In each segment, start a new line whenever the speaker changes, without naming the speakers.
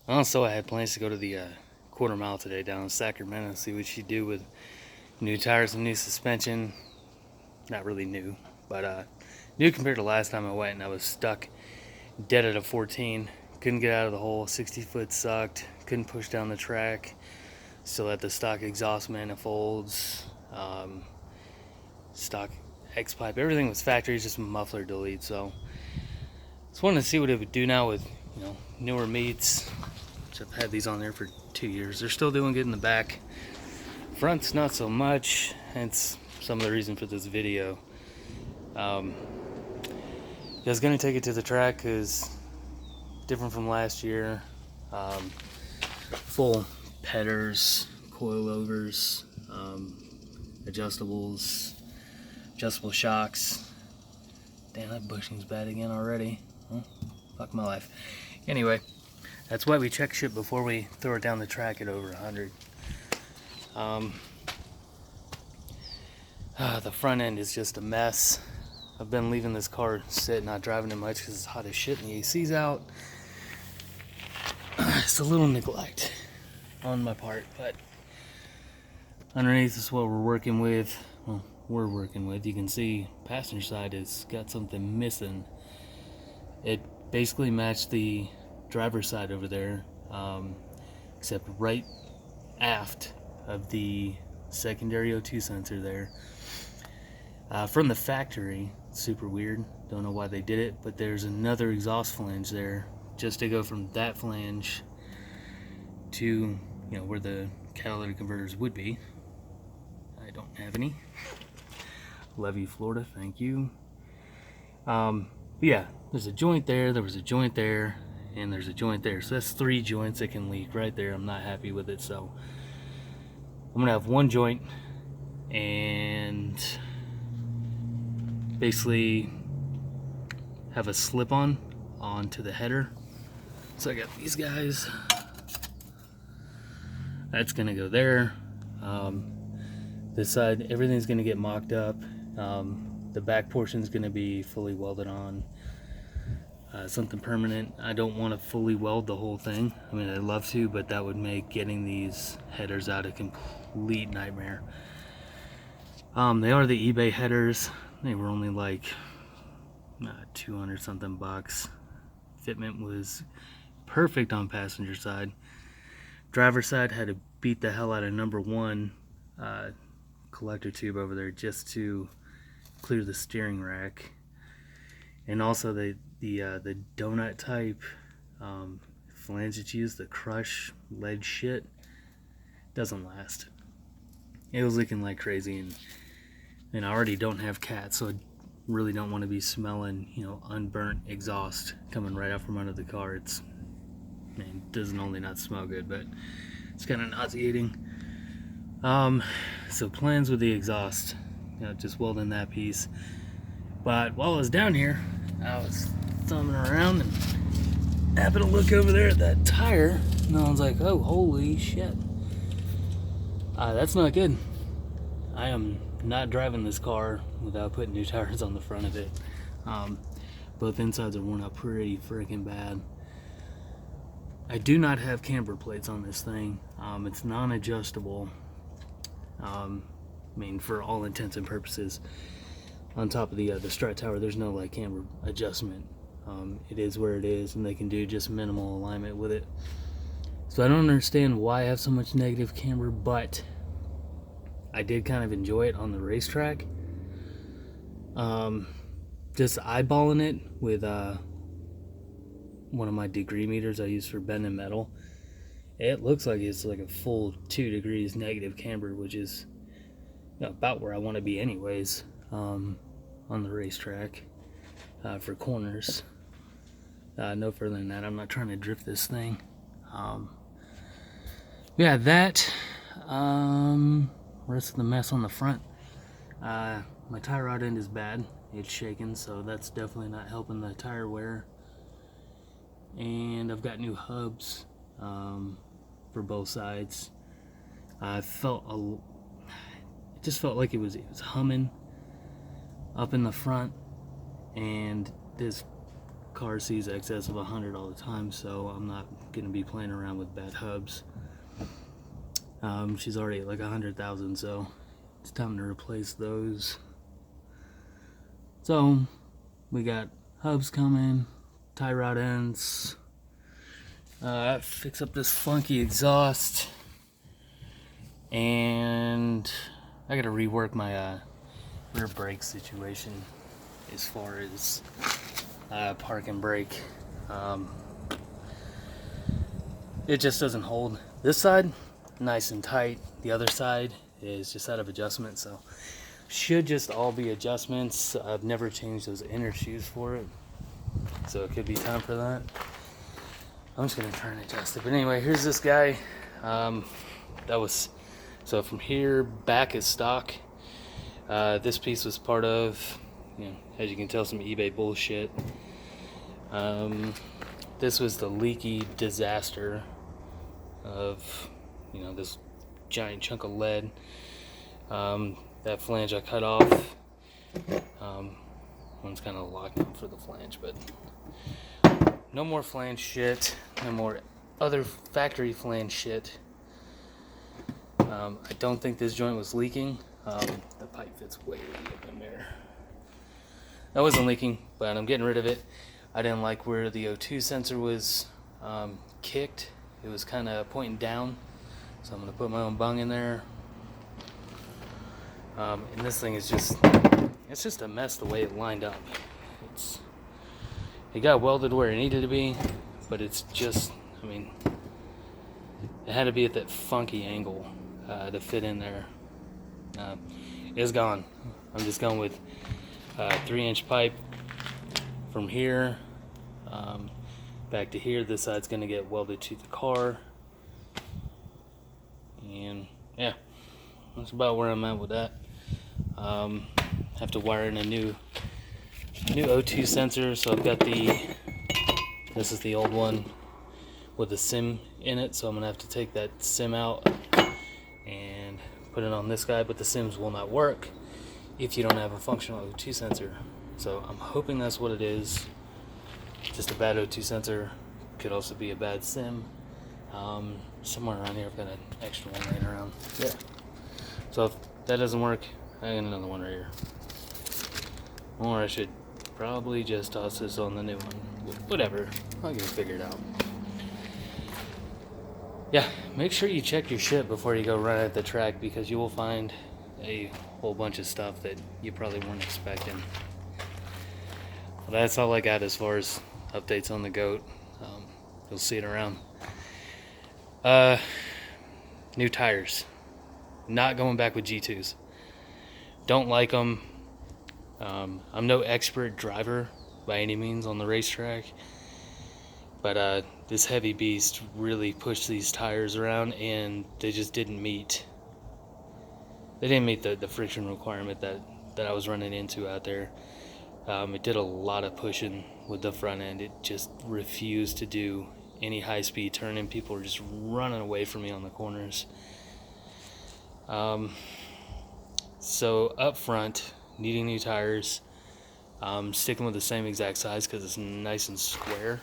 Also, I had plans to go to the quarter mile today down in Sacramento, see what you do with new tires and new suspension. Not really new, but new compared to last time I went, and I was stuck dead at a 14. Couldn't get out of the hole. 60-foot sucked. Couldn't push down the track. Still had the stock exhaust manifolds, stock X pipe. Everything was factory, just muffler delete. So just wanted to see what it would do now with newer meats. I've had these on there for 2 years. They're still doing good in the back. Front's not so much. Hence some of the reason for this video. I was gonna take it to the track because different from last year. Full headers, coilovers, adjustables, adjustable shocks. Damn, that bushing's bad again already. Well, fuck my life. Anyway, that's why we check shit before we throw it down the track at over 100. The front end is just a mess. I've been leaving this car sit, not driving it much because it's hot as shit and the AC's out. It's a little neglect on my part, but underneath is what we're working with. Well, you can see passenger side has got something missing. It basically matched the driver's side over there, except right aft of the secondary O2 sensor there. From the factory, super weird, don't know why they did it, but there's another exhaust flange there just to go from that flange to where the catalytic converters would be. I don't have any. Levy, Florida, thank you. Yeah, there's a joint there, there was a joint there, and there's a joint there. So that's 3 joints that can leak right there. I'm not happy with it, so I'm gonna have 1 joint and basically have a slip-on onto the header. So I got these guys. That's gonna go there. This side, everything's gonna get mocked up. The back portion's gonna be fully welded on. Something permanent. I don't want to fully weld the whole thing. I mean, I'd love to, but that would make getting these headers out a complete nightmare. They are the eBay headers. They were only like 200 something bucks. Fitment was perfect on passenger side. Driver side had to beat the hell out of number 1 collector tube over there just to clear the steering rack. And also the donut type flange that's used, the crush lead shit, doesn't last. It was leaking like crazy, and I already don't have cats, so I really don't want to be smelling unburnt exhaust coming right out from under the car. It doesn't only not smell good, but it's kind of nauseating. So plans with the exhaust, just welding that piece. But while I was down here, I was thumbing around and happened to look over there at that tire, and I was like, oh, holy shit. That's not good. I am not driving this car without putting new tires on the front of it. Both insides are worn out pretty freaking bad. I do not have camber plates on this thing. It's non-adjustable. For all intents and purposes. On top of the strut tower, there's no like camber adjustment. It is where it is, and they can do just minimal alignment with it. So I don't understand why I have so much negative camber, but I did kind of enjoy it on the racetrack. Just eyeballing it with one of my degree meters I use for bending metal. It looks like it's like a full 2 degrees negative camber, which is about where I want to be anyways. On the racetrack for corners. No further than that. I'm not trying to drift this thing. Yeah, that. Rest of the mess on the front. My tie rod end is bad. It's shaking, so that's definitely not helping the tire wear. And I've got new hubs for both sides. It just felt like it was humming up in the front, and this car sees excess of 100 all the time, so I'm not going to be playing around with bad hubs. She's already at like 100,000, so it's time to replace those. So we got hubs coming, tie rod ends, fix up this funky exhaust, and I gotta rework my rear brake situation as far as park and brake. It just doesn't hold. This side, nice and tight. The other side is just out of adjustment, so should just all be adjustments. I've never changed those inner shoes for it, so it could be time for that. I'm just gonna try and adjust it. But anyway, here's this guy. So from here back is stock. This piece was part of, as you can tell, some eBay bullshit. This was the leaky disaster of, this giant chunk of lead. That flange I cut off. One's kind of locked up for the flange, but no more flange shit. No more other factory flange shit. I don't think this joint was leaking. The pipe fits way up in there. That wasn't leaking, but I'm getting rid of it. I didn't like where the O2 sensor was kicked. It was kind of pointing down, so I'm going to put my own bung in there. And this thing is it's just a mess the way it lined up. It got welded where it needed to be, but it's just, it had to be at that funky angle to fit in there. It's gone. I'm just going with 3-inch pipe from here back to here. This side's going to get welded to the car, and yeah, that's about where I'm at with that. Have to wire in a new O2 sensor. So I've got this is the old one with the SIM in it, so I'm gonna have to take that SIM out and put it on this guy, but the SIMs will not work if you don't have a functional O2 sensor. So I'm hoping that's what it is. Just a bad O2 sensor. Could also be a bad SIM. Somewhere around here I've got an extra one laying around. Yeah. So if that doesn't work, I got another one right here. Or I should probably just toss this on the new one. Whatever. I'll get it figured out. Yeah, make sure you check your shit before you go run at the track, because you will find a whole bunch of stuff that you probably weren't expecting. Well, that's all I got as far as updates on the GOAT. You'll see it around. New tires. Not going back with G2s. Don't like them. I'm no expert driver by any means on the racetrack, but this heavy beast really pushed these tires around, and they just didn't meet. They didn't meet the friction requirement that I was running into out there. It did a lot of pushing with the front end. It just refused to do any high-speed turning. People were just running away from me on the corners. So up front, needing new tires. Sticking with the same exact size because it's nice and square.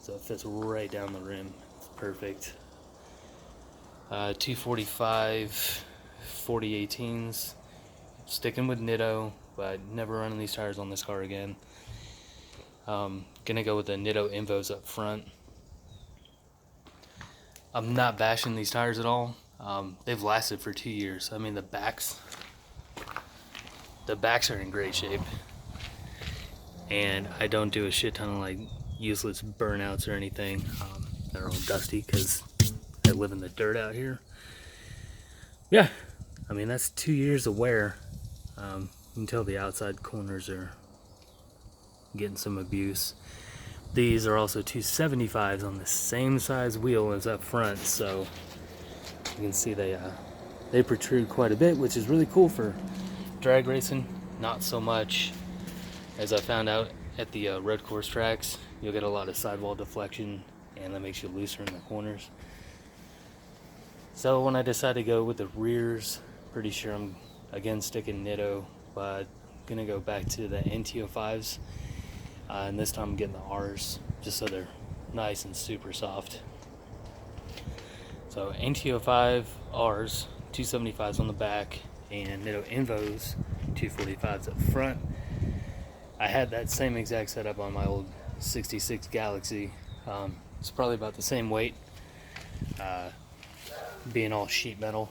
So it fits right down the rim. It's perfect. 245 4018s. Sticking with Nitto, but never running these tires on this car again. Gonna go with the Nitto Invos up front. I'm not bashing these tires at all. They've lasted for 2 years. The backs are in great shape, and I don't do a shit ton of like useless burnouts or anything. They're all dusty because I live in the dirt out here. Yeah, that's 2 years of wear. You can tell the outside corners are getting some abuse. These are also 275s on the same size wheel as up front, so you can see they protrude quite a bit, which is really cool for drag racing. Not so much, as I found out at the road course tracks. You'll get a lot of sidewall deflection, and that makes you looser in the corners. So when I decided to go with the rears, pretty sure I'm again sticking Nitto, but gonna go back to the NTO5s. and this time I'm getting the R's just so they're nice and super soft. So NTO 5 R's, 275s on the back, and Nitto Invos 245s up front. I had that same exact setup on my old 66 Galaxy. It's probably about the same weight, being all sheet metal.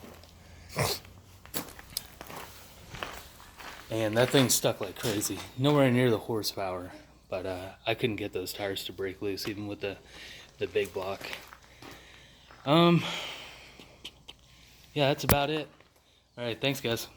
And that thing stuck like crazy. Nowhere near the horsepower, but I couldn't get those tires to break loose even with the big block. Yeah, that's about it. All right, thanks guys.